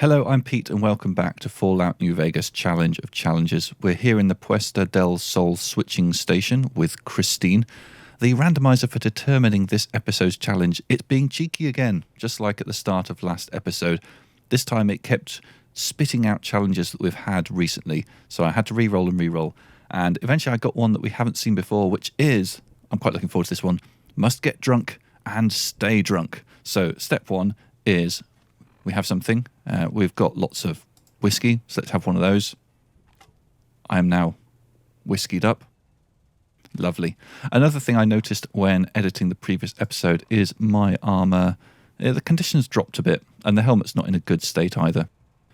Hello, I'm Pete and welcome back to Fallout New Vegas Challenge of Challenges. We're here in the Puesta Del Sol switching station with Christine. The randomizer for determining this episode's challenge, it's being cheeky again, just like at the start of last episode. This time it kept spitting out challenges that we've had recently, so I had to re-roll and re-roll. And eventually I got one that we haven't seen before, which is, I'm quite looking forward to this one, must get drunk and stay drunk. So step one is we have something. We've got lots of whiskey, so let's have one of those. I am now whiskeyed up. Lovely. Another thing I noticed when editing the previous episode is my armour, the conditions dropped a bit, and the helmet's not in a good state either.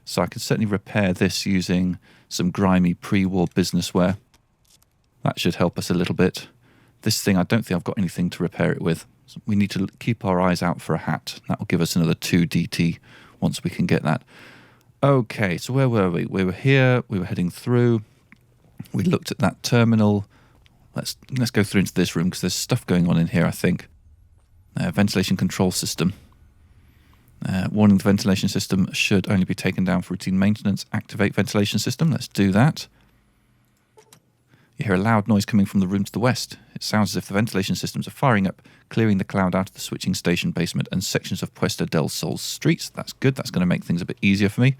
So I can certainly repair this using some grimy pre-war business wear. That should help us a little bit. This thing, I don't think I've got anything to repair it with. So we need to keep our eyes out for a hat. That will give us another 2 DT once we can get that. Okay, so where were we? We were here, we were heading through. We looked at that terminal. Let's go through into this room because there's stuff going on in here, I think. Ventilation control system. Warning, the ventilation system should only be taken down for routine maintenance. Activate ventilation system. Let's do that. You hear a loud noise coming from the room to the west. It sounds as if the ventilation systems are firing up, clearing the cloud out of the switching station basement and sections of Puesta del Sol streets. That's good. That's going to make things a bit easier for me.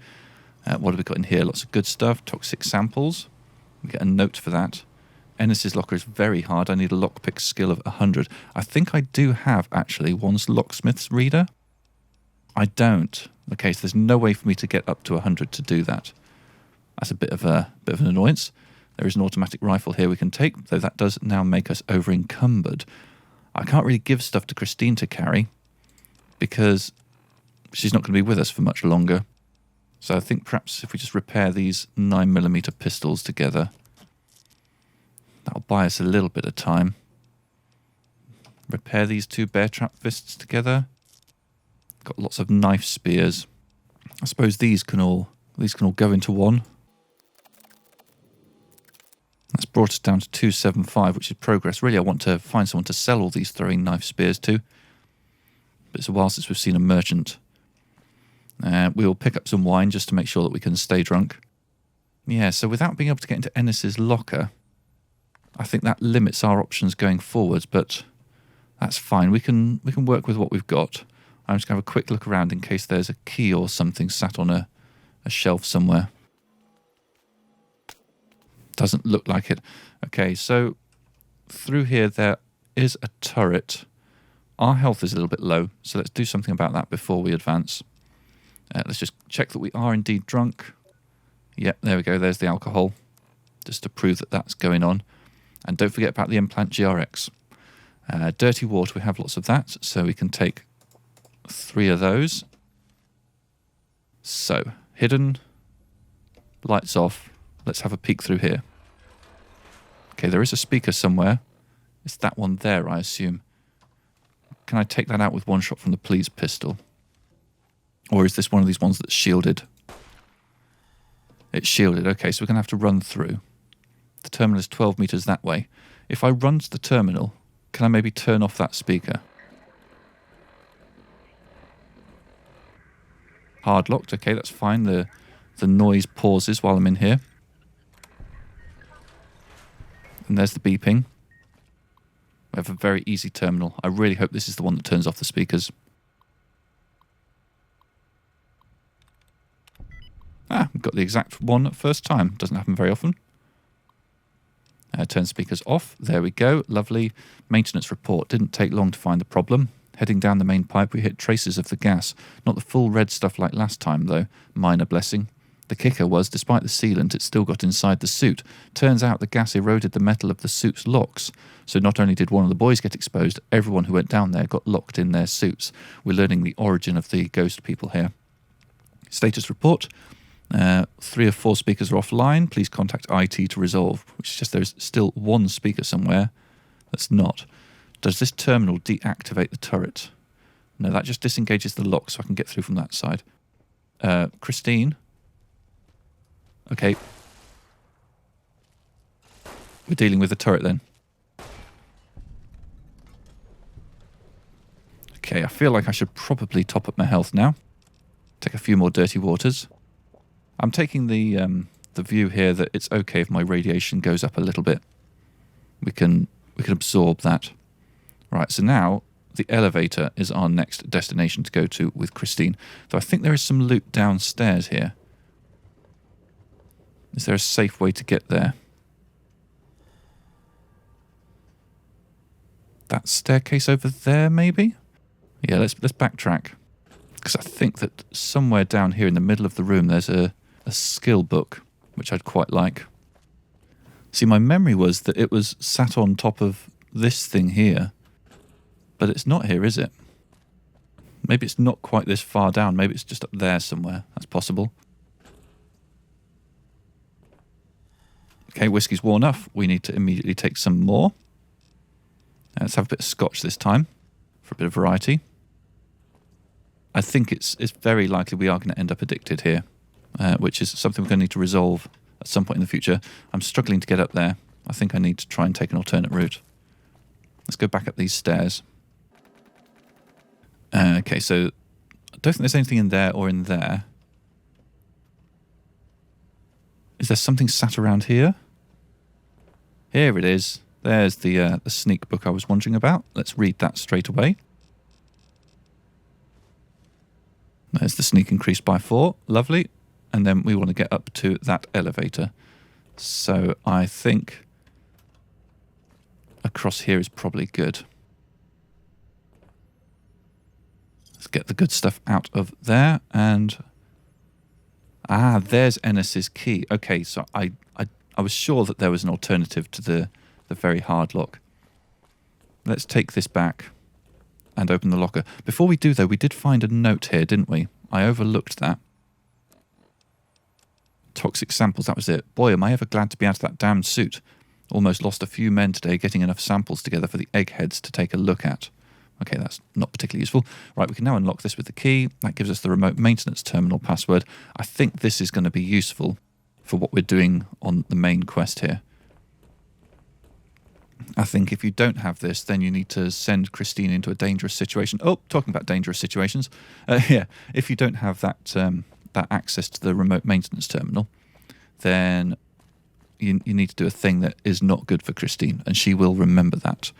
What have we got in here? Lots of good stuff. Toxic samples. We get a note for that. Ennis's locker is very hard. I need a lockpick skill of 100. I think I do have, actually, one's locksmith's reader. I don't. Okay, so there's no way for me to get up to 100 to do that. That's a bit of an annoyance. There is an automatic rifle here we can take, though that does now make us over-encumbered. I can't really give stuff to Christine to carry because she's not going to be with us for much longer. So I think perhaps if we just repair these 9mm pistols together, that'll buy us a little bit of time. Repair these 2 bear trap fists together. Got lots of knife spears. I suppose these can all go into one. That's brought us down to 275, which is progress. Really, I want to find someone to sell all these throwing knife spears to. But it's a while since we've seen a merchant. We will pick up some wine just to make sure that we can stay drunk. Yeah, so without being able to get into Ennis's locker, I think that limits our options going forwards, but that's fine. We can work with what we've got. I'm just going to have a quick look around in case there's a key or something sat on a shelf somewhere. Doesn't look like it. Okay, so through here there is a turret. Our health is a little bit low, so let's do something about that before we advance. Let's just check that we are indeed drunk. Yep, there we go. There's the alcohol, just to prove that that's going on. And don't forget about the implant GRX. Dirty water, we have lots of that, so we can take 3 of those. So, hidden, lights off. Let's have a peek through here. Okay, there is a speaker somewhere. It's that one there, I assume. Can I take that out with one shot from the police pistol? Or is this one of these ones that's shielded? It's shielded. Okay, so we're going to have to run through. The terminal is 12 meters that way. If I run to the terminal, can I maybe turn off that speaker? Hard locked. Okay, that's fine. The noise pauses while I'm in here. And there's the beeping. We have a very easy terminal. I really hope this is the one that turns off the speakers. We've got the exact one first time. Doesn't happen very often. Turn speakers off. There we go. Lovely. Maintenance report. Didn't take long to find the problem. Heading down the main pipe, we hit traces of the gas. Not the full red stuff like last time, though. Minor blessing. The kicker was, despite the sealant, it still got inside the suit. Turns out the gas eroded the metal of the suit's locks. So not only did one of the boys get exposed, everyone who went down there got locked in their suits. We're learning the origin of the ghost people here. Status report. 3 of 4 speakers are offline. Please contact IT to resolve. Which suggests there's still one speaker somewhere that's not. Does this terminal deactivate the turret? No, that just disengages the lock so I can get through from that side. Christine? Okay. We're dealing with the turret then. Okay, I feel like I should probably top up my health now. Take a few more dirty waters. I'm taking the view here that it's okay if my radiation goes up a little bit. We can absorb that. Right, so now the elevator is our next destination to go to with Christine. Though I think there is some loot downstairs here. Is there a safe way to get there? That staircase over there, maybe? Yeah, let's backtrack. Because I think that somewhere down here in the middle of the room there's a skill book, which I'd quite like. See, my memory was that it was sat on top of this thing here. But it's not here, is it? Maybe it's not quite this far down. Maybe it's just up there somewhere. That's possible. Okay, whiskey's worn off. We need to immediately take some more. Let's have a bit of scotch this time for a bit of variety. I think it's very likely we are going to end up addicted here, which is something we're going to need to resolve at some point in the future. I'm struggling to get up there. I think I need to try and take an alternate route. Let's go back up these stairs. Okay, so I don't think there's anything in there or in there. Is there something sat around here? Here it is. There's the sneak book I was wondering about. Let's read that straight away. There's the sneak increased by 4. Lovely. And then we want to get up to that elevator. So I think across here is probably good. Let's get the good stuff out of there. And there's Ennis's key. Okay, so I was sure that there was an alternative to the very hard lock. Let's take this back and open the locker. Before we do, though, we did find a note here, didn't we? I overlooked that. Toxic samples, that was it. Boy, am I ever glad to be out of that damned suit. Almost lost a few men today getting enough samples together for the eggheads to take a look at. Okay, that's not particularly useful. Right, we can now unlock this with the key. That gives us the remote maintenance terminal password. I think this is going to be useful for what we're doing on the main quest here. I think if you don't have this, then you need to send Christine into a dangerous situation. Oh, talking about dangerous situations. Yeah, if you don't have that that access to the remote maintenance terminal, then you need to do a thing that is not good for Christine, and she will remember that.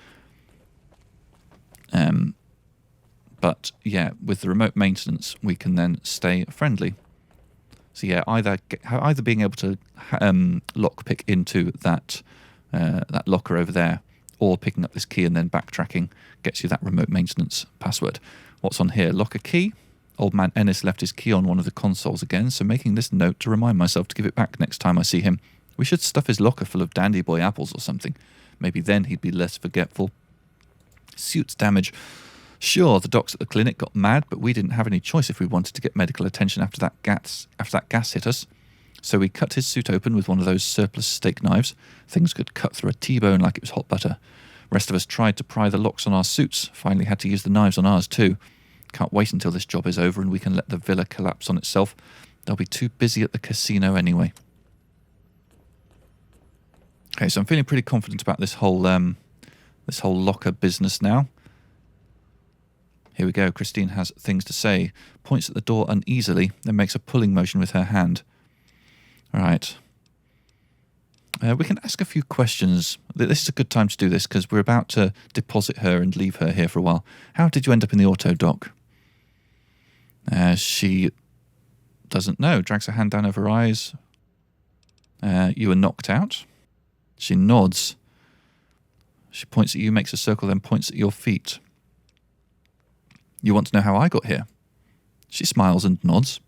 But yeah, with the remote maintenance, we can then stay friendly. So yeah, either being able to lockpick into that locker over there, or picking up this key and then backtracking gets you that remote maintenance password. What's on here? Locker key. Old man Ennis left his key on one of the consoles again, so making this note to remind myself to give it back next time I see him. We should stuff his locker full of Dandy Boy apples or something. Maybe then he'd be less forgetful. Suit's damage. Sure, the docs at the clinic got mad, but we didn't have any choice if we wanted to get medical attention after that gas hit us. So we cut his suit open with one of those surplus steak knives. Things could cut through a T-bone like it was hot butter. Rest of us tried to pry the locks on our suits. Finally had to use the knives on ours too. Can't wait until this job is over and we can let the villa collapse on itself. They'll be too busy at the casino anyway. Okay, so I'm feeling pretty confident about this whole locker business now. Here we go. Christine has things to say. Points at the door uneasily, then makes a pulling motion with her hand. All right. We can ask a few questions. This is a good time to do this because we're about to deposit her and leave her here for a while. How did you end up in the auto dock? She doesn't know. Drags her hand down over her eyes. You were knocked out. She nods. She points at you, makes a circle, then points at your feet. You want to know how I got here? She smiles and nods.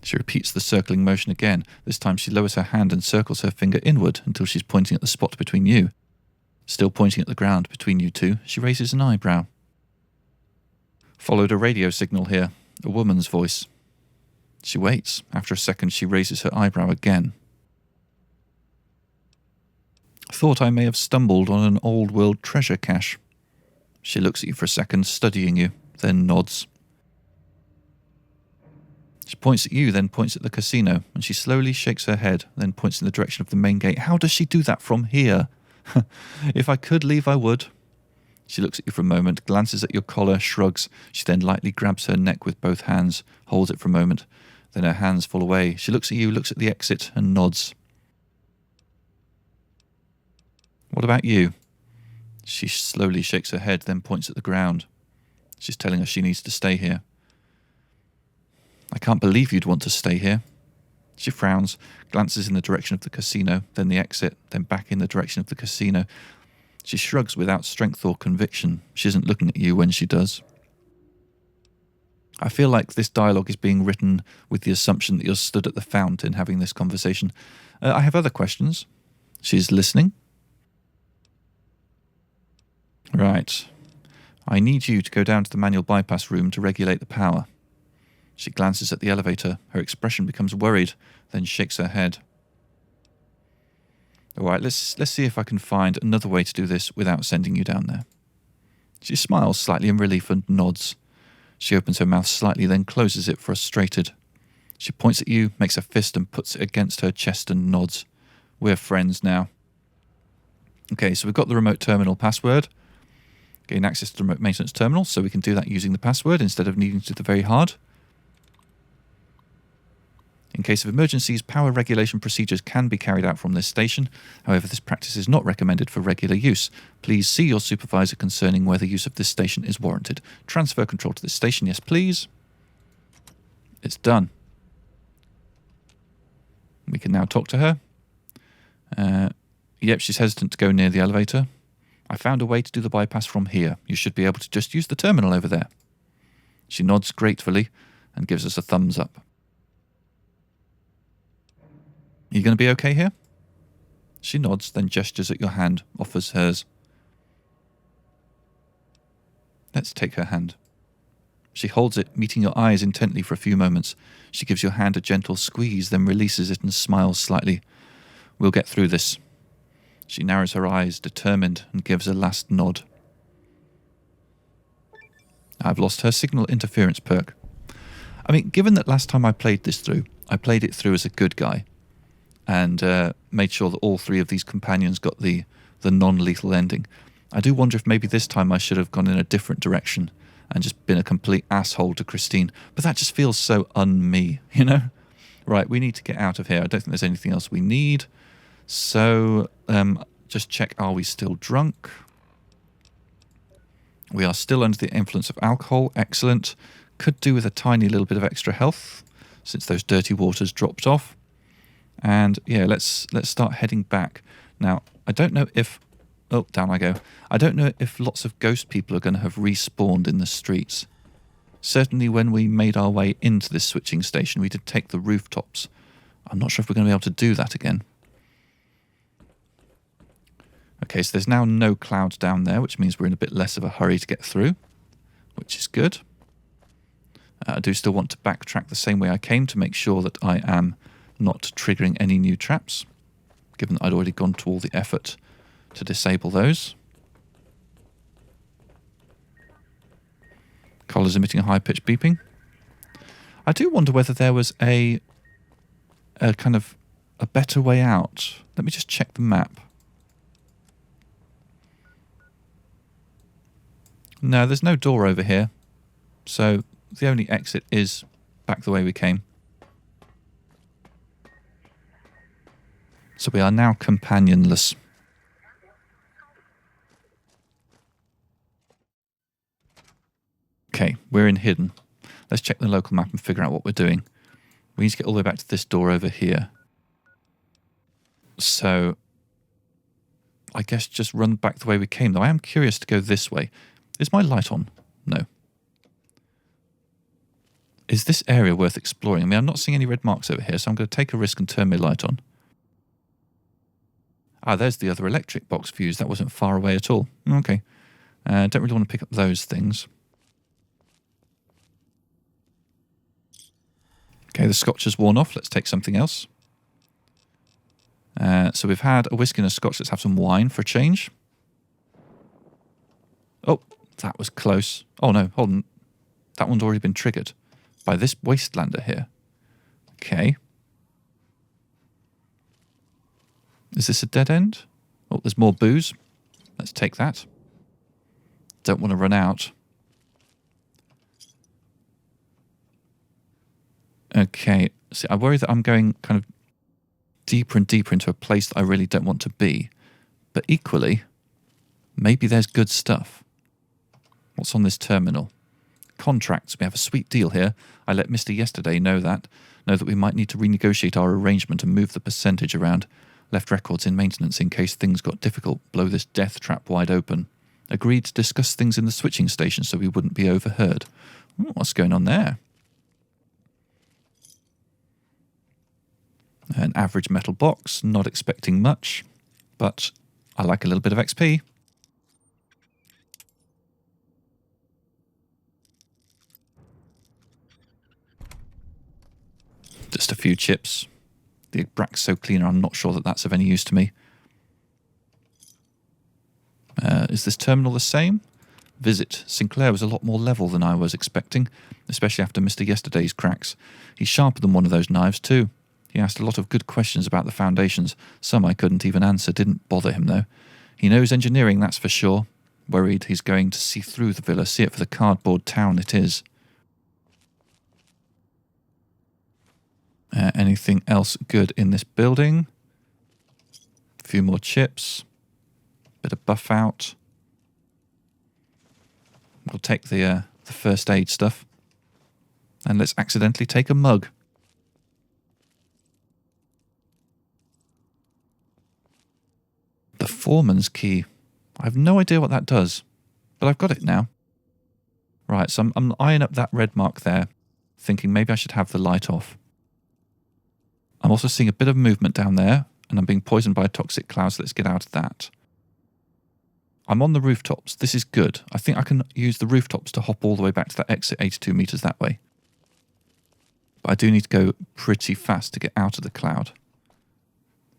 She repeats the circling motion again. This time she lowers her hand and circles her finger inward until she's pointing at the spot between you. Still pointing at the ground between you two, she raises an eyebrow. Followed a radio signal here, a woman's voice. She waits. After a second, she raises her eyebrow again. Thought I may have stumbled on an old-world treasure cache. She looks at you for a second, studying you, then nods. She points at you, then points at the casino, and she slowly shakes her head, then points in the direction of the main gate. How does she do that from here? If I could leave, I would. She looks at you for a moment, glances at your collar, shrugs. She then lightly grabs her neck with both hands, holds it for a moment. Then her hands fall away. She looks at you, looks at the exit, and nods. What about you? She slowly shakes her head, then points at the ground. She's telling us she needs to stay here. I can't believe you'd want to stay here. She frowns, glances in the direction of the casino, then the exit, then back in the direction of the casino. She shrugs without strength or conviction. She isn't looking at you when she does. I feel like this dialogue is being written with the assumption that you're stood at the fountain having this conversation. I have other questions. She's listening. Right. I need you to go down to the manual bypass room to regulate the power. She glances at the elevator. Her expression becomes worried, then shakes her head. All right, let's see if I can find another way to do this without sending you down there. She smiles slightly in relief and nods. She opens her mouth slightly, then closes it, frustrated. She points at you, makes a fist and puts it against her chest and nods. We're friends now. Okay, so we've got the remote terminal password. Gain access to the remote maintenance terminal, so we can do that using the password instead of needing to do the very hard. In case of emergencies, power regulation procedures can be carried out from this station. However, this practice is not recommended for regular use. Please see your supervisor concerning whether use of this station is warranted. Transfer control to this station, yes please. It's done. We can now talk to her. Yep, she's hesitant to go near the elevator. I found a way to do the bypass from here. You should be able to just use the terminal over there. She nods gratefully and gives us a thumbs up. Are you going to be okay here? She nods, then gestures at your hand, offers hers. Let's take her hand. She holds it, meeting your eyes intently for a few moments. She gives your hand a gentle squeeze, then releases it and smiles slightly. We'll get through this. She narrows her eyes, determined, and gives a last nod. I've lost her signal interference perk. I mean, given that last time I played this through, I played it through as a good guy, and made sure that all three of these companions got the non-lethal ending. I do wonder if maybe this time I should have gone in a different direction and just been a complete asshole to Christine. But that just feels so un-me, you know? Right, we need to get out of here. I don't think there's anything else we need. So, just check, are we still drunk? We are still under the influence of alcohol. Excellent. Could do with a tiny little bit of extra health, since those dirty waters dropped off. And yeah, let's start heading back. Now, I don't know if... Oh, down I go. I don't know if lots of ghost people are going to have respawned in the streets. Certainly when we made our way into this switching station, we did take the rooftops. I'm not sure if we're going to be able to do that again. Okay, so there's now no clouds down there, which means we're in a bit less of a hurry to get through, which is good. I do still want to backtrack the same way I came to make sure that I am not triggering any new traps, given that I'd already gone to all the effort to disable those. Collar's emitting a high-pitched beeping. I do wonder whether there was a kind of a better way out. Let me just check the map. No, there's no door over here, so the only exit is back the way we came. So we are now companionless. Okay, we're in hidden. Let's check the local map and figure out what we're doing. We need to get all the way back to this door over here. So, I guess just run back the way we came, though I am curious to go this way. Is my light on? No. Is this area worth exploring? I mean, I'm not seeing any red marks over here, so I'm going to take a risk and turn my light on. Ah, there's the other electric box fuse. That wasn't far away at all. Okay. Don't really want to pick up those things. Okay, the scotch has worn off. Let's take something else. So we've had a whiskey and a scotch. Let's have some wine for a change. Oh, that was close. Oh no, hold on. That one's already been triggered by this wastelander here. Okay. Is this a dead end? Oh, there's more booze. Let's take that. Don't want to run out. Okay, see, I worry that I'm going kind of deeper and deeper into a place that I really don't want to be. But equally, maybe there's good stuff. What's on this terminal? Contracts. We have a sweet deal here. I let Mr. Yesterday know that we might need to renegotiate our arrangement and move the percentage around. Left records in maintenance in case things got difficult. Blow this death trap wide open. Agreed to discuss things in the switching station so we wouldn't be overheard. What's going on there? An average metal box, not expecting much, but I like a little bit of XP. Just a few chips. The Abraxo cleaner, I'm not sure that that's of any use to me. Is this terminal the same? Visit. Sinclair was a lot more level than I was expecting, especially after Mr. Yesterday's cracks. He's sharper than one of those knives too. He asked a lot of good questions about the foundations. Some I couldn't even answer, didn't bother him though. He knows engineering, that's for sure. Worried he's going to see through the villa, see it for the cardboard town it is. Anything else good in this building? A few more chips. Bit of buff out. We'll take the first aid stuff. And let's accidentally take a mug. The foreman's key. I have no idea what that does, but I've got it now. Right, so I'm eyeing up that red mark there, thinking maybe I should have the light off. I'm also seeing a bit of movement down there, and I'm being poisoned by a toxic cloud, so let's get out of that. I'm on the rooftops. This is good. I think I can use the rooftops to hop all the way back to that exit 82 meters that way. But I do need to go pretty fast to get out of the cloud.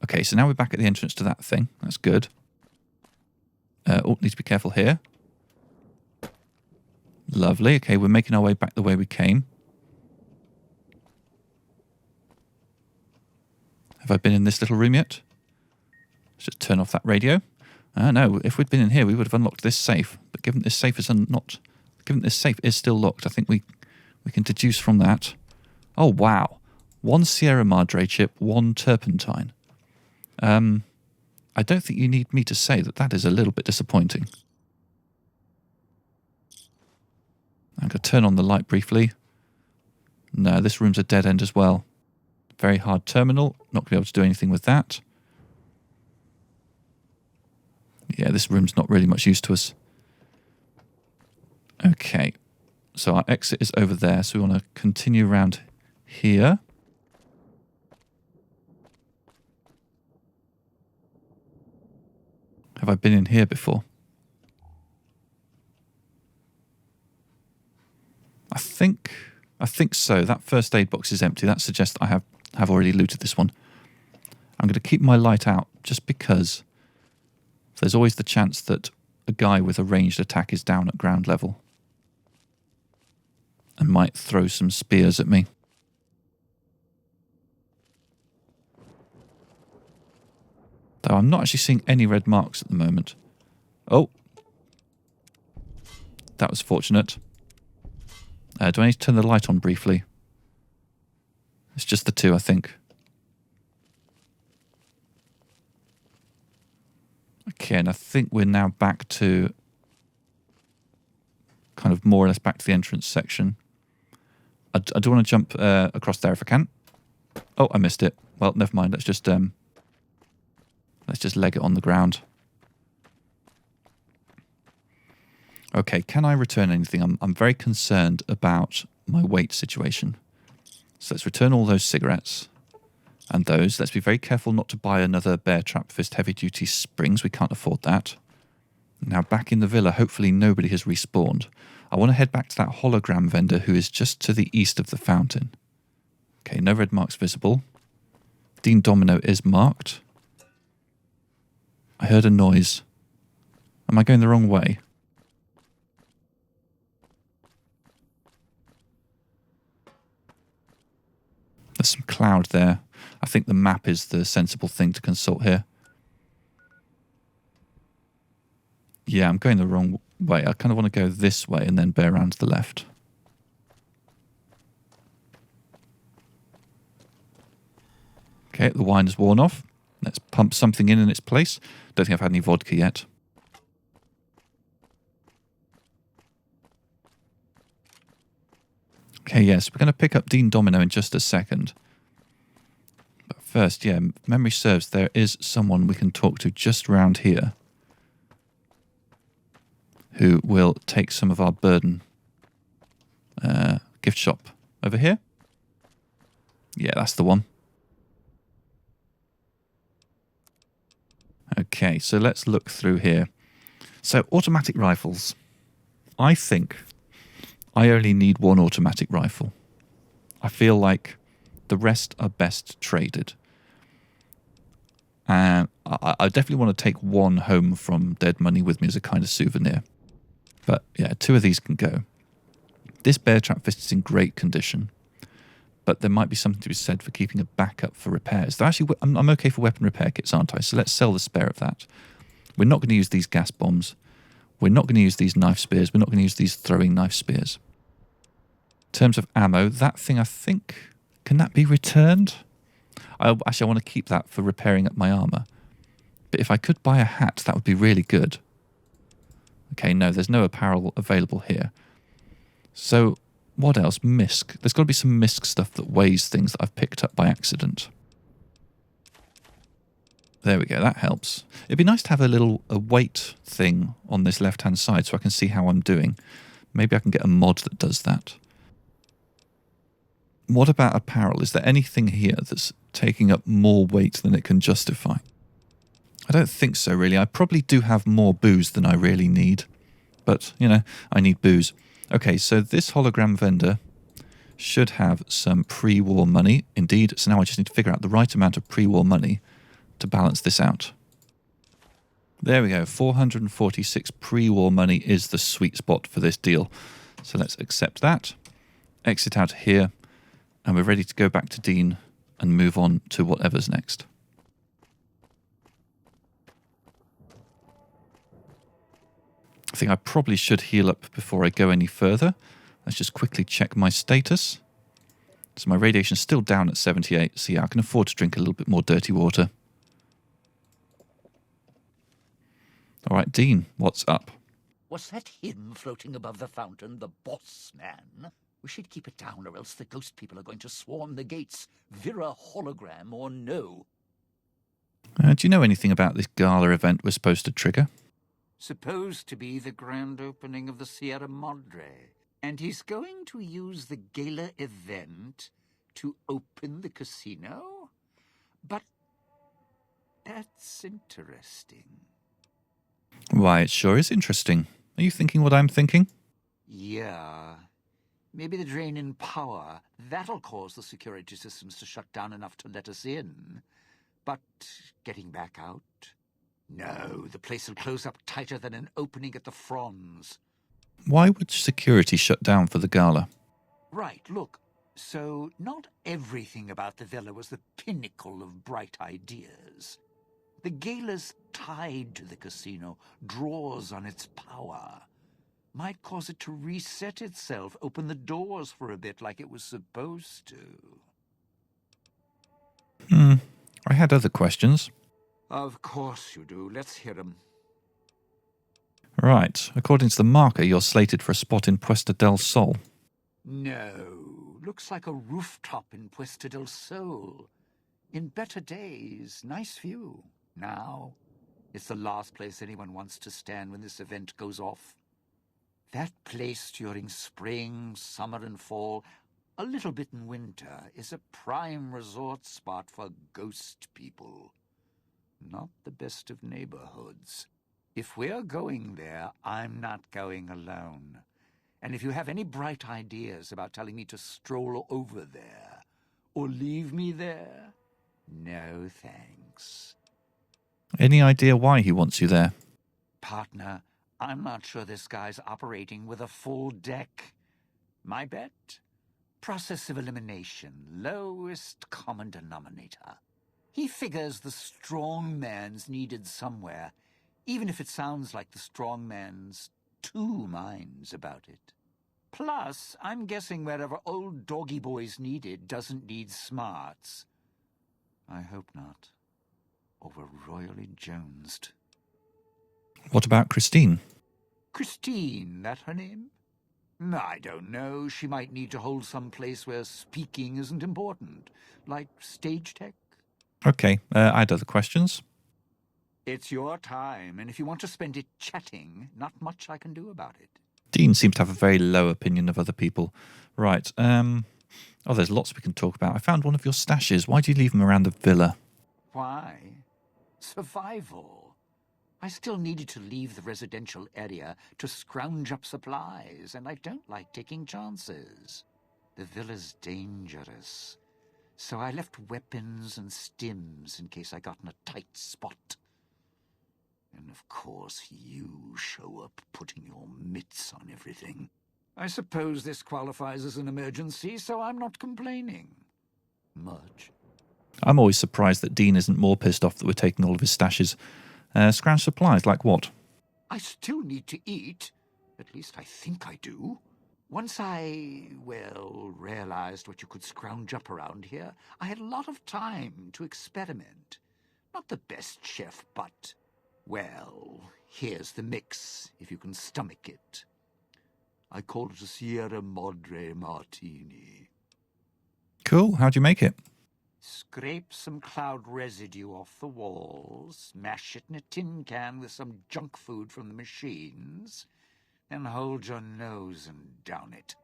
Okay, so now we're back at the entrance to that thing. That's good. Need to be careful here. Lovely. Okay, we're making our way back the way we came. Have I been in this little room yet? Let's just turn off that radio. No, if we'd been in here, we would have unlocked this safe. But given this safe is still locked, I think we can deduce from that. Oh, wow. 1 Sierra Madre chip, 1 turpentine. I don't think you need me to say that that is a little bit disappointing. I'm going to turn on the light briefly. No, this room's a dead end as well. Very hard terminal. Not going to be able to do anything with that. Yeah, this room's not really much use to us. Okay. So our exit is over there. So we want to continue around here. Have I been in here before? I think so. That first aid box is empty. That suggests that I have already looted this one. I'm going to keep my light out just because there's always the chance that a guy with a ranged attack is down at ground level and might throw some spears at me. Though I'm not actually seeing any red marks at the moment. Oh. That was fortunate. Do I need to turn the light on briefly? It's just the two, I think. Okay, and I think we're now back to kind of more or less back to the entrance section. I do want to jump across there if I can. Oh, I missed it. Well, never mind. Let's just leg it on the ground. Okay, can I return anything? I'm very concerned about my weight situation. So let's return all those cigarettes. And those. Let's be very careful not to buy another Bear Trap Fist heavy-duty springs. We can't afford that. Now back in the villa, hopefully nobody has respawned. I want to head back to that hologram vendor who is just to the east of the fountain. Okay, no red marks visible. Dean Domino is marked. I heard a noise. Am I going the wrong way? There's some cloud there. I think the map is the sensible thing to consult here. Yeah, I'm going the wrong Wait, I kind of want to go this way and then bear around to the left. Okay, the wine has worn off. Let's pump something in its place. Don't think I've had any vodka yet. Okay, yes, we're going to pick up Dean Domino in just a second. But first, yeah, memory serves, there is someone we can talk to just around here who will take some of our burden. Gift shop over here. Yeah, that's the one. Okay, so let's look through here. So, automatic rifles. I think I only need one automatic rifle. I feel like the rest are best traded. And I definitely want to take one home from Dead Money with me as a kind of souvenir. But yeah, 2 of these can go. This bear trap fist is in great condition. But there might be something to be said for keeping a backup for repairs. Though actually, I'm okay for weapon repair kits, aren't I? So let's sell the spare of that. We're not going to use these gas bombs. We're not going to use these knife spears. We're not going to use these throwing knife spears. In terms of ammo, that thing, I think, can that be returned? Actually, I want to keep that for repairing up my armour. But if I could buy a hat, that would be really good. Okay, no, there's no apparel available here. So, what else? Misc. There's got to be some Misc stuff that weighs things that I've picked up by accident. There we go, that helps. It'd be nice to have a weight thing on this left-hand side so I can see how I'm doing. Maybe I can get a mod that does that. What about apparel? Is there anything here that's taking up more weight than it can justify? I don't think so, really. I probably do have more booze than I really need. But, you know, I need booze. Okay, so this hologram vendor should have some pre-war money. Indeed, so now I just need to figure out the right amount of pre-war money to balance this out. There we go, 446 pre-war money is the sweet spot for this deal. So let's accept that, exit out of here, and we're ready to go back to Dean and move on to whatever's next. I think I probably should heal up before I go any further. Let's just quickly check my status. So my radiation's still down at 78, so yeah, I can afford to drink a little bit more dirty water. All right, Dean, what's up? Was that him floating above the fountain, the boss man? We should keep it down, or else the ghost people are going to swarm the gates, Vira hologram or no. Do you know anything about this gala event we're supposed to trigger? Supposed to be the grand opening of the Sierra Madre, and he's going to use the gala event to open the casino? But that's interesting. Why, it sure is interesting. Are you thinking what I'm thinking? Yeah. Maybe the drain in power, that'll cause the security systems to shut down enough to let us in. But getting back out? No, the place will close up tighter than an opening at the Fronds. Why would security shut down for the gala? Right, look. So, not everything about the villa was the pinnacle of bright ideas. The gala's tied to the casino, draws on its power. Might cause it to reset itself, open the doors for a bit like it was supposed to. I had other questions. Of course you do. Let's hear them. Right. According to the marker, you're slated for a spot in Puesta del Sol. No. Looks like a rooftop in Puesta del Sol. In better days, nice view. Now, it's the last place anyone wants to stand when this event goes off. That place during spring, summer and fall, a little bit in winter, is a prime resort spot for ghost people. Not the best of neighborhoods. If we're going there, I'm not going alone. And if you have any bright ideas about telling me to stroll over there, or leave me there, no thanks. Any idea why he wants you there? Partner, I'm not sure this guy's operating with a full deck. My bet? Process of elimination, lowest common denominator. He figures the strong man's needed somewhere, even if it sounds like the strong man's two minds about it. Plus, I'm guessing wherever old doggy boy's needed doesn't need smarts. I hope not. Or we're royally jonesed. What about Christine? Christine, that her name? I don't know. She might need to hold some place where speaking isn't important. Like stage tech. Okay, I had other questions. It's your time, and if you want to spend it chatting, not much I can do about it. Dean seems to have a very low opinion of other people. Right, oh, there's lots we can talk about. I found one of your stashes. Why do you leave them around the villa? Why? Survival. I still needed to leave the residential area to scrounge up supplies, and I don't like taking chances. The villa's dangerous, so I left weapons and stims in case I got in a tight spot. And of course you show up putting your mitts on everything. I suppose this qualifies as an emergency, so I'm not complaining. Much. I'm always surprised that Dean isn't more pissed off that we're taking all of his stashes. Scrounge supplies, like what? I still need to eat. At least I think I do. Once I, realized what you could scrounge up around here, I had a lot of time to experiment. Not the best chef, but, here's the mix, if you can stomach it. I call it a Sierra Madre Martini. Cool, how'd you make it? Scrape some cloud residue off the walls, mash it in a tin can with some junk food from the machines, then hold your nose and down it.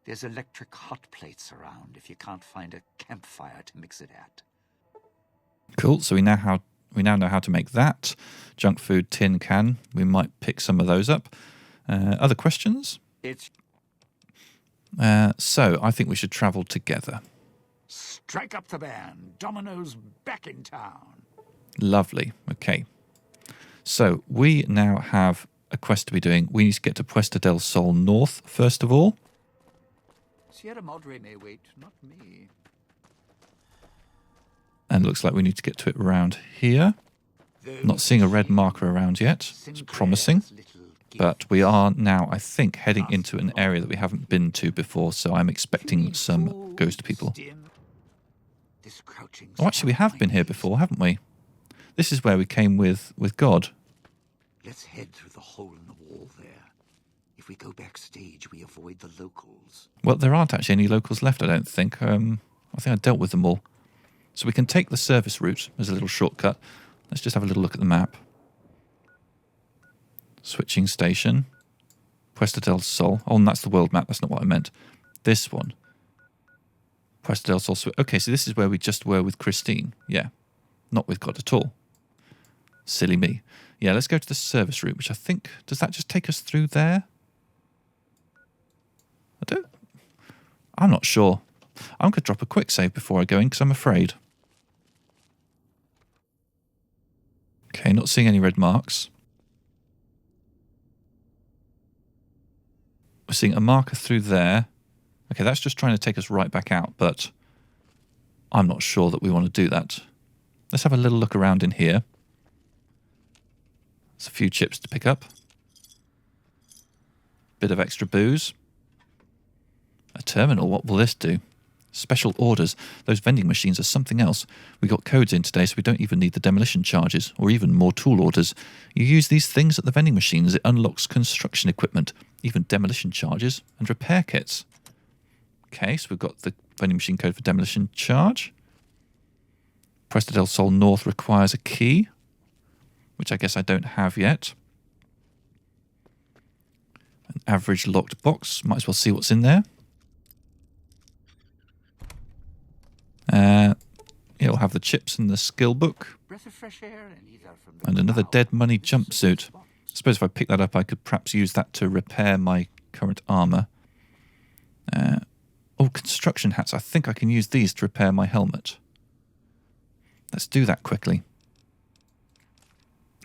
There's electric hot plates around if you can't find a campfire to mix it at. Cool, so we now know how to make that. Junk food tin can, we might pick some of those up. Other questions? So I think we should travel together. Strike up the band. Domino's back in town. Lovely. Okay. So we now have a quest to be doing. We need to get to Puesta del Sol North, first of all. Sierra Madre may wait, not me. And it looks like we need to get to it around here. Not seeing a red marker around yet. It's promising. But we are now, I think, heading into an area that we haven't been to before, so I'm expecting some ghost people. Oh, actually, we have been here before, haven't we? This is where we came with God. Let's head through the hole in the wall there. If we go backstage, we avoid the locals. Well, there aren't actually any locals left, I don't think. I think I dealt with them all. So we can take the service route as a little shortcut. Let's just have a little look at the map. Switching station. Puesta del Sol. Oh, and that's the world map. That's not what I meant. This one. Puesta del Sol. Okay, so this is where we just were with Christine. Yeah. Not with God at all. Silly me. Yeah, let's go to the service route, which I think... Does that just take us through there? I'm not sure. I'm going to drop a quick save before I go in, because I'm afraid. Okay, not seeing any red marks. We're seeing a marker through there. Okay, that's just trying to take us right back out, but I'm not sure that we want to do that. Let's have a little look around in here. There's a few chips to pick up. Bit of extra booze. A terminal, what will this do? Special orders. Those vending machines are something else. We got codes in today, so we don't even need the demolition charges, or even more tool orders. You use these things at the vending machines, it unlocks construction equipment, even demolition charges, and repair kits. Okay, so we've got the vending machine code for demolition charge. Puesta del Sol North requires a key, which I guess I don't have yet. An average locked box. Might as well see what's in there. It'll have the chips and the skill book. Breath of fresh air And another dead money jumpsuit. I suppose if I pick that up, I could perhaps use that to repair my current armour. Construction hats. I think I can use these to repair my helmet. Let's do that quickly.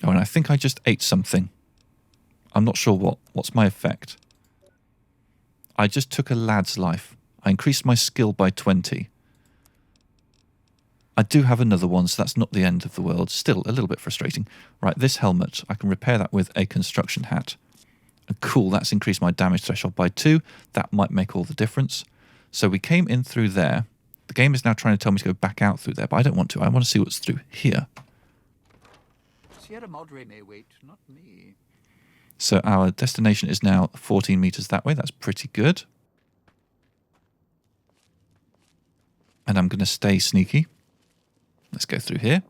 Oh, and I think I just ate something. I'm not sure what. What's my effect? I just took a lad's life. I increased my skill by 20. I do have another one, so that's not the end of the world. Still a little bit frustrating. Right, this helmet, I can repair that with a construction hat. Cool, that's increased my damage threshold by 2. That might make all the difference. So we came in through there. The game is now trying to tell me to go back out through there, but I don't want to. I want to see what's through here. Sierra Madre may wait, not me. So our destination is now 14 meters that way. That's pretty good. And I'm going to stay sneaky. Let's go through here.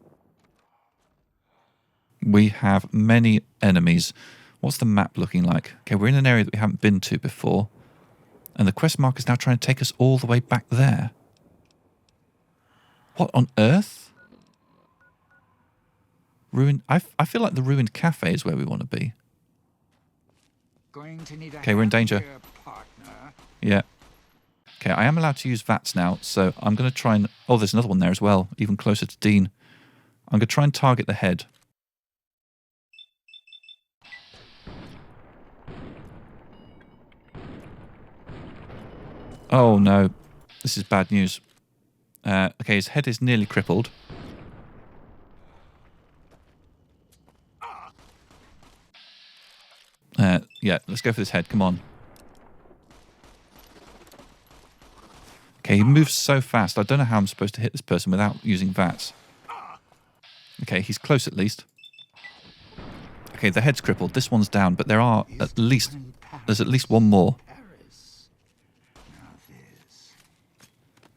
We have many enemies. What's the map looking like? Okay, we're in an area that we haven't been to before. And the quest marker is now trying to take us all the way back there. What on earth? Ruined. I feel like the ruined cafe is where we want to be. Okay, we're in danger. Yeah. Okay, I am allowed to use VATS now, so I'm going to try and... Oh, there's another one there as well, even closer to Dean. I'm going to try and target the head. Oh, no. This is bad news. Okay, his head is nearly crippled. Yeah, let's go for this head. Come on. Okay, he moves so fast. I don't know how I'm supposed to hit this person without using VATS. Okay, he's close at least. Okay, the head's crippled. This one's down, but there are at least... There's at least one more.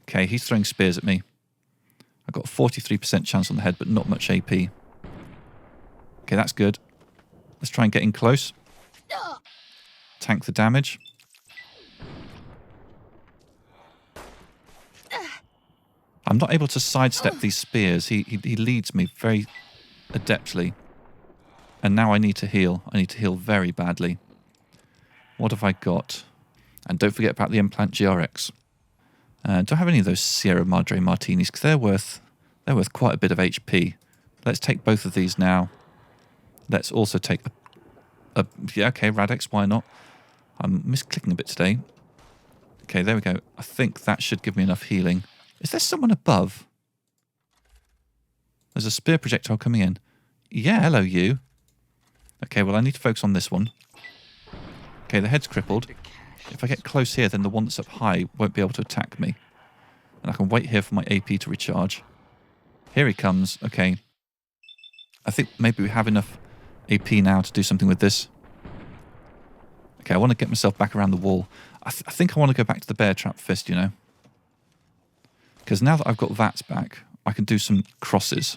Okay, he's throwing spears at me. I've got a 43% chance on the head, but not much AP. Okay, that's good. Let's try and get in close. Tank the damage. I'm not able to sidestep these spears. He leads me very adeptly. And now I need to heal. I need to heal very badly. What have I got? And don't forget about the implant GRX. Don't have any of those Sierra Madre martinis because they're worth quite a bit of HP. Let's take both of these now. Let's also take yeah, okay, Radex, why not? I'm misclicking a bit today. Okay, there we go. I think that should give me enough healing. Is there someone above? There's a spear projectile coming in. Yeah, hello you. Okay, well I need to focus on this one. Okay, the head's crippled. If I get close here, then the one that's up high won't be able to attack me. And I can wait here for my AP to recharge. Here he comes. Okay. I think maybe we have enough AP now to do something with this. Okay, I want to get myself back around the wall. I think I want to go back to the bear trap fist, you know. Because now that I've got VATS back, I can do some crosses.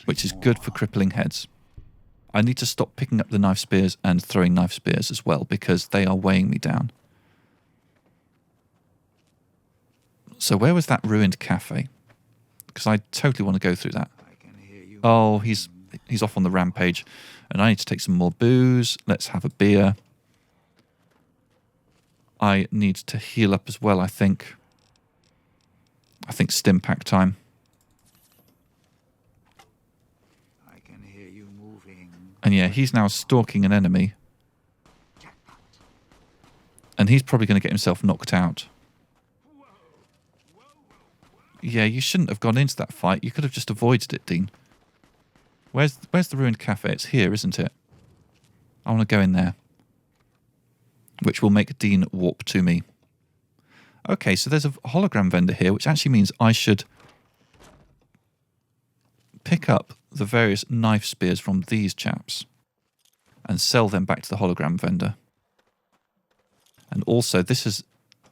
Which is good for crippling heads. I need to stop picking up the knife spears and throwing knife spears as well, because they are weighing me down. So where was that ruined cafe? Because I totally want to go through that. Oh, he's off on the rampage. And I need to take some more booze. Let's have a beer. I need to heal up as well, I think. I think stim pack time. I can hear you moving. And yeah, he's now stalking an enemy. And he's probably going to get himself knocked out. Yeah, you shouldn't have gone into that fight. You could have just avoided it, Dean. Where's the ruined cafe? It's here, isn't it? I want to go in there. Which will make Dean warp to me. Okay, so there's a hologram vendor here, which actually means I should pick up the various knife spears from these chaps and sell them back to the hologram vendor. And also, this has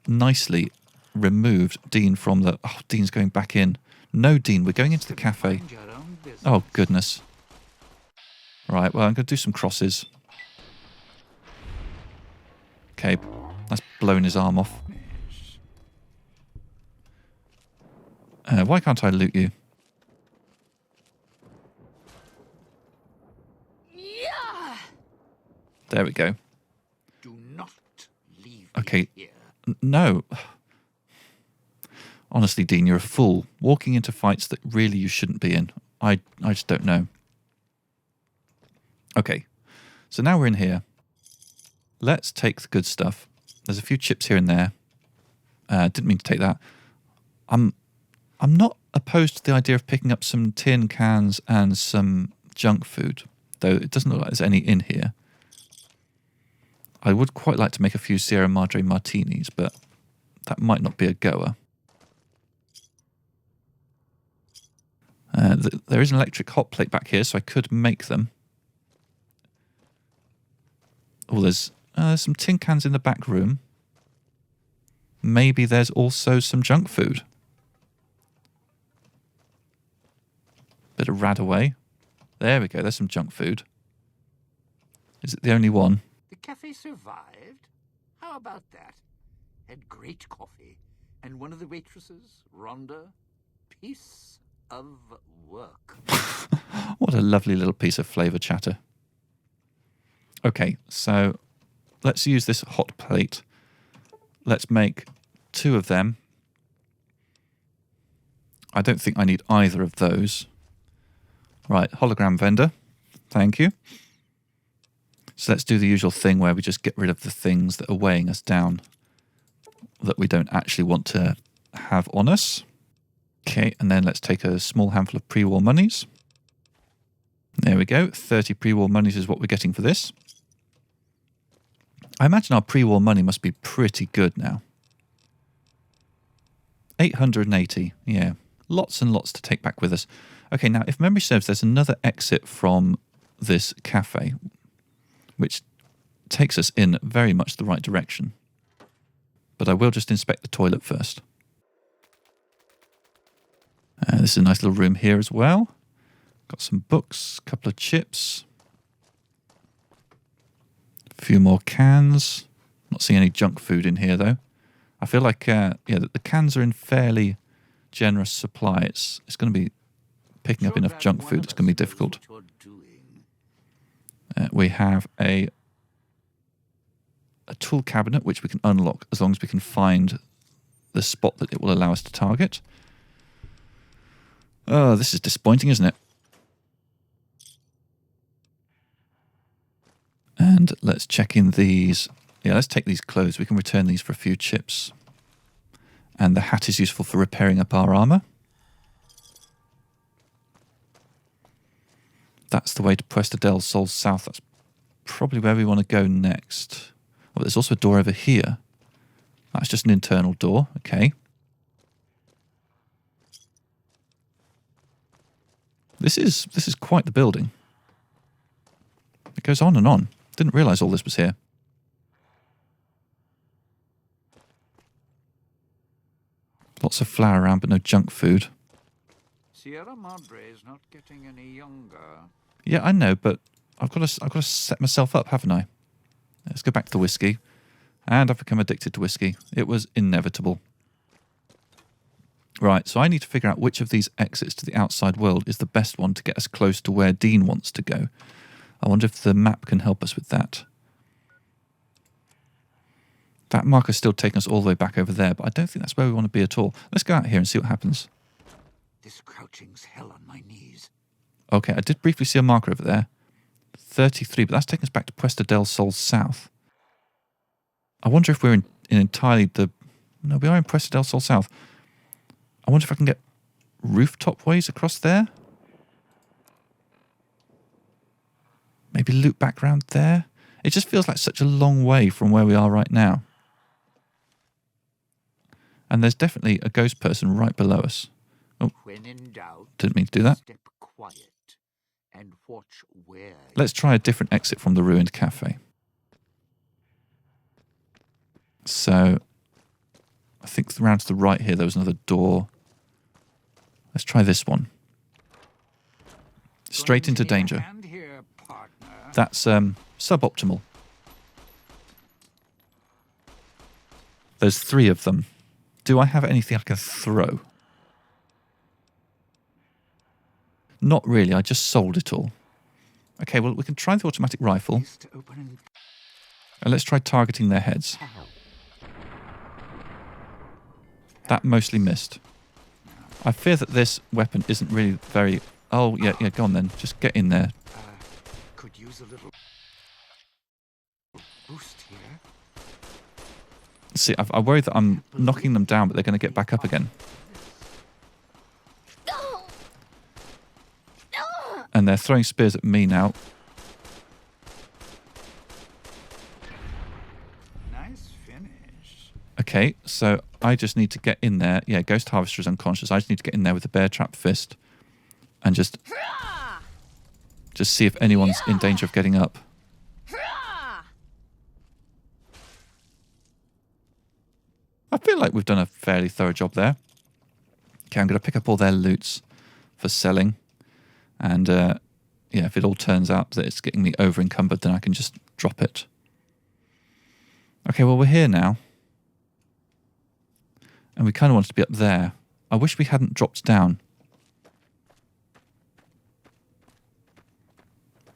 nicely removed Dean from the... Oh, Dean's going back in. No, Dean, we're going into the cafe. Oh, goodness. Right, well, I'm going to do some crosses. Okay, that's blown his arm off. Why can't I loot you? Yeah. There we go. Do not leave Okay. me here. No. Honestly, Dean, you're a fool. Walking into fights that really you shouldn't be in. I just don't know. Okay. So now we're in here. Let's take the good stuff. There's a few chips here and there. Didn't mean to take that. I'm not opposed to the idea of picking up some tin cans and some junk food, though it doesn't look like there's any in here. I would quite like to make a few Sierra Madre martinis, but that might not be a goer. There is an electric hot plate back here, so I could make them. Oh, there's some tin cans in the back room. Maybe there's also some junk food. Bit of Radaway. There we go, there's some junk food. Is it the only one? The cafe survived? How about that? Had great coffee. And one of the waitresses, Rhonda, piece of work. What a lovely little piece of flavour chatter. Okay, so let's use this hot plate. Let's make 2 of them. I don't think I need either of those. Right, hologram vendor. Thank you. So let's do the usual thing where we just get rid of the things that are weighing us down that we don't actually want to have on us. Okay, and then let's take a small handful of pre-war monies. There we go. 30 pre-war monies is what we're getting for this. I imagine our pre-war money must be pretty good now. 880. Yeah, lots and lots to take back with us. Okay, now if memory serves, there's another exit from this cafe, which takes us in very much the right direction. But I will just inspect the toilet first. This is a nice little room here as well. Got some books, a couple of chips. A few more cans. Not seeing any junk food in here though. I feel like the cans are in fairly generous supply. It's going to be picking up enough junk food. It's going to be difficult. We have a tool cabinet which we can unlock as long as we can find the spot that it will allow us to target. Oh, this is disappointing, isn't it? And let's check in these. Yeah, let's take these clothes. We can return these for a few chips. And the hat is useful for repairing up our armour. That's the way to Puesta Del Sol South. That's probably where we want to go next. Well, there's also a door over here. That's just an internal door. Okay. This is quite the building. It goes on and on. Didn't realise all this was here. Lots of flour around, but no junk food. Sierra Madre is not getting any younger. Yeah, I know, but I've got to set myself up, haven't I? Let's go back to the whiskey. And I've become addicted to whiskey. It was inevitable. Right, so I need to figure out which of these exits to the outside world is the best one to get us close to where Dean wants to go. I wonder if the map can help us with that. That marker's still taking us all the way back over there, but I don't think that's where we want to be at all. Let's go out here and see what happens. This crouching's hell on my knees. Okay, I did briefly see a marker over there. 33, but that's taking us back to Puesta del Sol South. I wonder if we're in entirely the... No, we are in Puesta del Sol South. I wonder if I can get rooftop ways across there? Maybe loop back round there? It just feels like such a long way from where we are right now. And there's definitely a ghost person right below us. Oh, When in doubt, didn't mean to do that. step quiet and watch where. Let's try a different exit from the ruined cafe. So, I think round to the right here there was another door. Let's try this one. Straight into danger. Here, That's suboptimal. There's 3 of them. Do I have anything I can throw? Not really, I just sold it all. Okay, well, we can try the automatic rifle. And let's try targeting their heads. That mostly missed. I fear that this weapon isn't really very... Oh, yeah, go on then. Just get in there. Could use a little boost here. See, I worry that I'm knocking them down, but they're going to get back up again. And they're throwing spears at me now. Okay, so I just need to get in there. Yeah, Ghost Harvester is unconscious. I just need to get in there with the Bear Trap Fist and just see if anyone's in danger of getting up. I feel like we've done a fairly thorough job there. Okay, I'm going to pick up all their loots for selling. And, yeah, if it all turns out that it's getting me over encumbered, then I can just drop it. Okay, well, we're here now. And we kind of wanted to be up there. I wish we hadn't dropped down.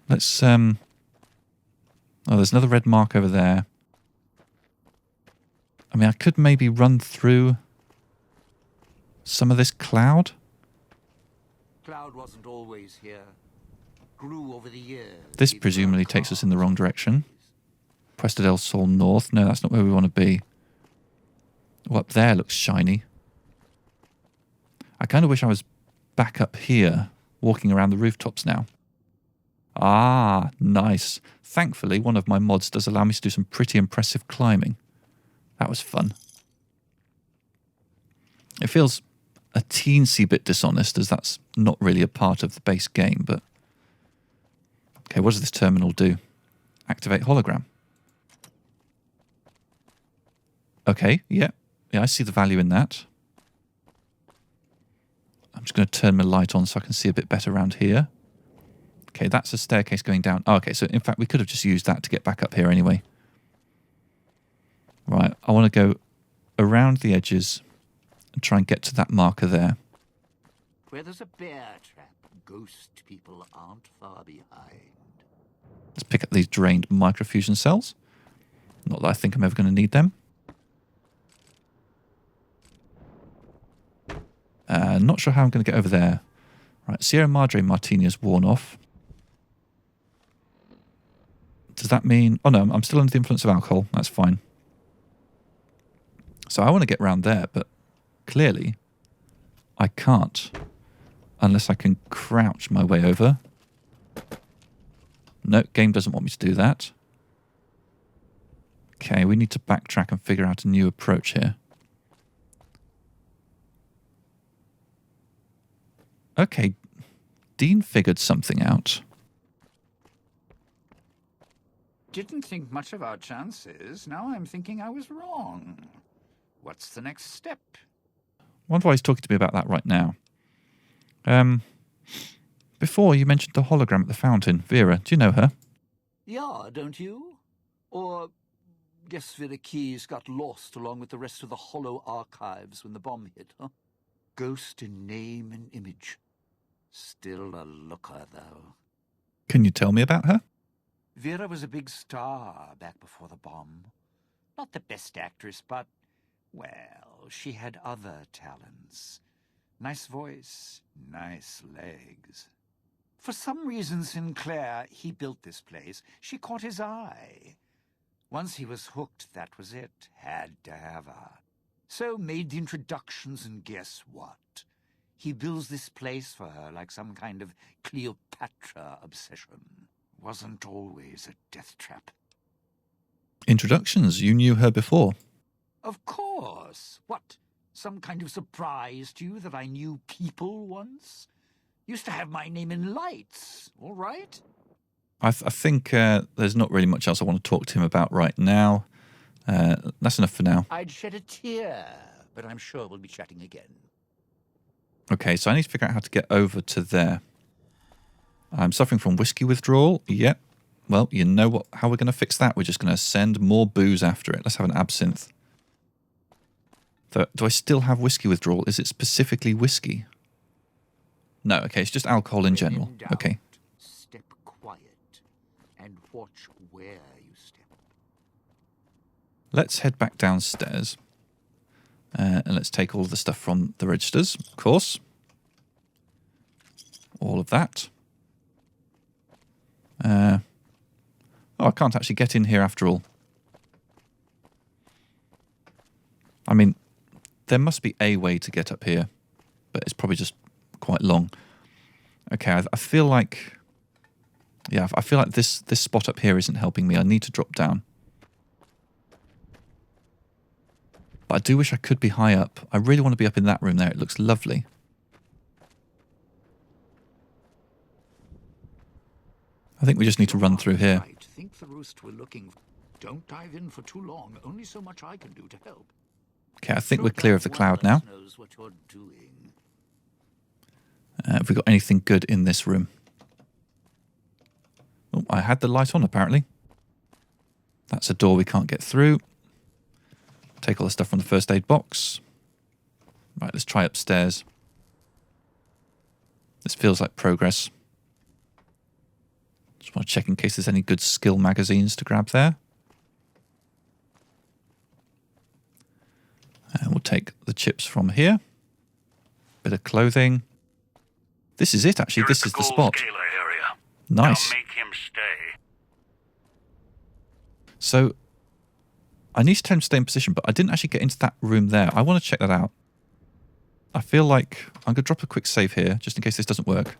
Let's, oh, there's another red mark over there. I mean, I could maybe run through some of this cloud. Cloud wasn't always here. Grew over the years. This presumably takes us in the wrong direction. Puesta del Sol North. No, that's not where we want to be. Oh, up there looks shiny. I kind of wish I was back up here, walking around the rooftops now. Ah, nice. Thankfully, one of my mods does allow me to do some pretty impressive climbing. That was fun. It feels a teensy bit dishonest, as that's not really a part of the base game, but... Okay, what does this terminal do? Activate hologram. Okay, yeah. Yeah, I see the value in that. I'm just going to turn my light on so I can see a bit better around here. Okay, that's a staircase going down. Oh, okay, so in fact we could have just used that to get back up here anyway. Right, I want to go around the edges and try and get to that marker there. Where there's a bear trap, ghost people aren't far behind. Let's pick up these drained microfusion cells. Not that I think I'm ever going to need them. Not sure how I'm going to get over there. Right, Sierra Madre Martini has worn off. Does that mean... Oh no, I'm still under the influence of alcohol. That's fine. So I want to get around there, but clearly I can't. Unless I can crouch my way over. No, game doesn't want me to do that. Okay, we need to backtrack and figure out a new approach here. Okay, Dean figured something out. Didn't think much of our chances. Now I'm thinking I was wrong. What's the next step? I wonder why he's talking to me about that right now. Before you mentioned the hologram at the fountain. Vera, do you know her? Yeah, don't you? Or guess Vera Keys got lost along with the rest of the hollow archives when the bomb hit, huh? Ghost in name and image. Still a looker, though. Can you tell me about her? Vera was a big star back before the bomb. Not the best actress, but, well, she had other talents. Nice voice, nice legs. For some reason, Sinclair, he built this place. She caught his eye. Once he was hooked, that was it. Had to have her. So made the introductions, and guess what? He builds this place for her like some kind of Cleopatra obsession. Wasn't always a death trap. Introductions. You knew her before. Of course. What? Some kind of surprise to you that I knew people once? Used to have my name in lights, all right? I think there's not really much else I want to talk to him about right now. That's enough for now. I'd shed a tear, but I'm sure we'll be chatting again. Okay, so I need to figure out how to get over to there. I'm suffering from whiskey withdrawal. Yep. Well, you know how we're going to fix that. We're just going to send more booze after it. Let's have an absinthe. Do I still have whiskey withdrawal? Is it specifically whiskey? No, okay, it's just alcohol in general. Okay. Step quiet and watch where you step. Let's head back downstairs. And let's take all of the stuff from the registers, of course. All of that. Oh, I can't actually get in here after all. I mean, there must be a way to get up here, but it's probably just quite long. Okay, I feel like... Yeah, I feel like this spot up here isn't helping me. I need to drop down. But I do wish I could be high up. I really want to be up in that room there. It looks lovely. I think we just need to run through here. Right. Think the roost we're looking for. Don't dive in for too long. Only so much I can do to help. Okay, I think we're clear of the cloud now. Knows what you're doing. Have we got anything good in this room? Oh, I had the light on apparently. That's a door we can't get through. Take all the stuff from the first aid box. Right, let's try upstairs. This feels like progress. Just want to check in case there's any good skill magazines to grab there. And we'll take the chips from here. Bit of clothing. This is it, actually. This is the spot. Gala area. Nice. Now make him stay. So, I need to tell him to stay in position, but I didn't actually get into that room there. I want to check that out. I feel like I'm going to drop a quick save here, just in case this doesn't work.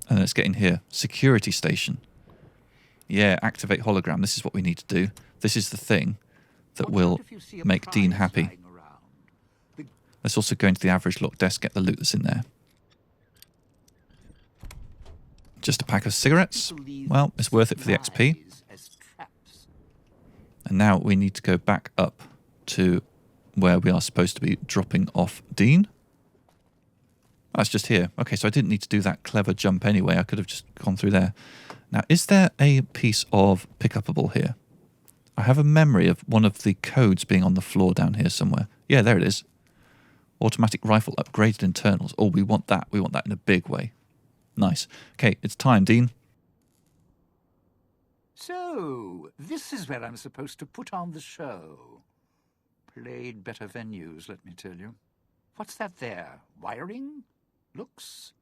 And let's get in here. Security station. Yeah, activate hologram. This is what we need to do. This is the thing that will make Dean happy. Let's also go into the average lock desk, get the loot that's in there. Just a pack of cigarettes. Well, it's worth it for the XP. And now we need to go back up to where we are supposed to be dropping off Dean. That's just here. Okay, so I didn't need to do that clever jump anyway. I could have just gone through there. Now, is there a piece of pick-upable here? I have a memory of one of the codes being on the floor down here somewhere. Yeah, there it is. Automatic rifle, upgraded internals. Oh, we want that. We want that in a big way. Nice. Okay, it's time, Dean. So, this is where I'm supposed to put on the show. Played better venues, let me tell you. What's that there? Wiring? Looks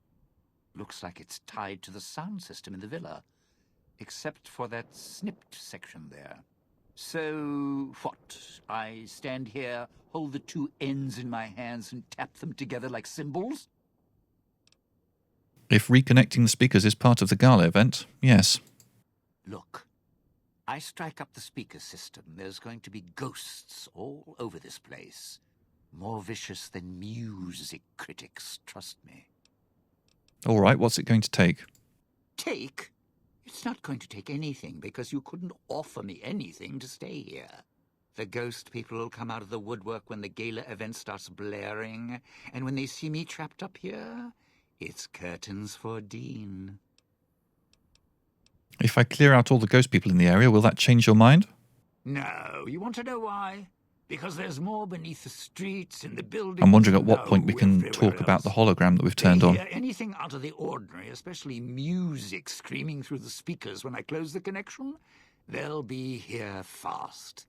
like it's tied to the sound system in the villa. Except for that snipped section there. So, what? I stand here, hold the two ends in my hands and tap them together like cymbals? If reconnecting the speakers is part of the Gala event, yes. Look, I strike up the speaker system. There's going to be ghosts all over this place. More vicious than music critics, trust me. All right, what's it going to take? Take? It's not going to take anything, because you couldn't offer me anything to stay here. The ghost people will come out of the woodwork when the Gala event starts blaring, and when they see me trapped up here, it's curtains for Dean. If I clear out all the ghost people in the area, will that change your mind? No, you want to know why? Because there's more beneath the streets, in the buildings. I'm wondering at what point we can talk about the hologram that we've turned on. Anything out of the ordinary, especially music screaming through the speakers when I close the connection, they'll be here fast.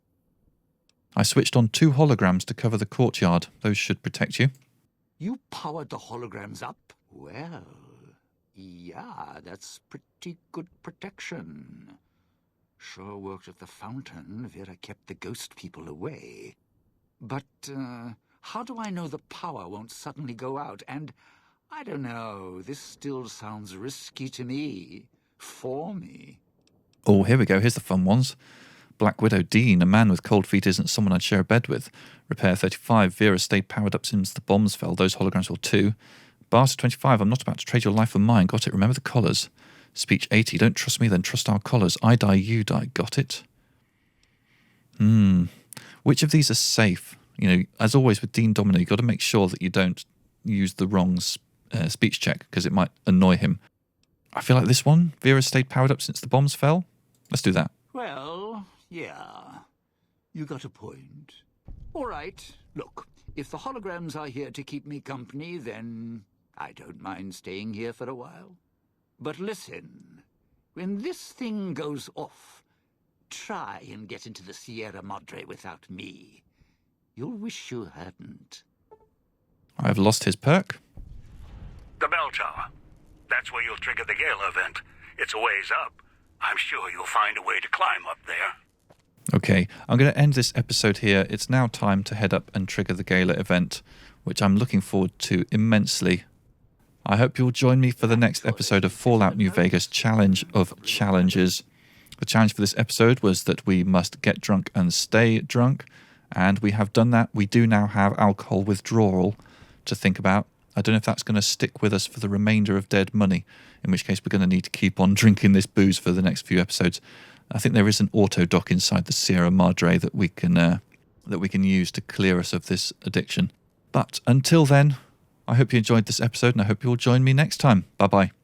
I switched on 2 holograms to cover the courtyard. Those should protect you. You powered the holograms up? Well, yeah, that's pretty good protection. Sure worked at the fountain. Vera kept the ghost people away. But, how do I know the power won't suddenly go out? And, I don't know, this still sounds risky to me. For me. Oh, here we go. Here's the fun ones. Black Widow Dean, a man with cold feet isn't someone I'd share a bed with. Repair 35, Vera stayed powered up since the bombs fell. Those holograms will too. Bastard 25, I'm not about to trade your life for mine. Got it, remember the collars. Speech 80, don't trust me, then trust our collars. I die, you die. Got it? Which of these are safe? You know, as always with Dean Domino, you've got to make sure that you don't use the wrong speech check, because it might annoy him. I feel like this one, Vera stayed powered up since the bombs fell. Let's do that. Well, yeah. You got a point. All right, look, if the holograms are here to keep me company, then I don't mind staying here for a while. But listen, when this thing goes off, try and get into the Sierra Madre without me. You'll wish you hadn't. I've lost his perk. The bell tower. That's where you'll trigger the Gala event. It's a ways up. I'm sure you'll find a way to climb up there. Okay, I'm going to end this episode here. It's now time to head up and trigger the Gala event, which I'm looking forward to immensely. I hope you'll join me for the next episode of Fallout New Vegas Challenge of Challenges. The challenge for this episode was that we must get drunk and stay drunk. And we have done that. We do now have alcohol withdrawal to think about. I don't know if that's going to stick with us for the remainder of Dead Money, in which case we're going to need to keep on drinking this booze for the next few episodes. I think there is an auto dock inside the Sierra Madre that we can use to clear us of this addiction. But until then, I hope you enjoyed this episode, and I hope you'll join me next time. Bye-bye.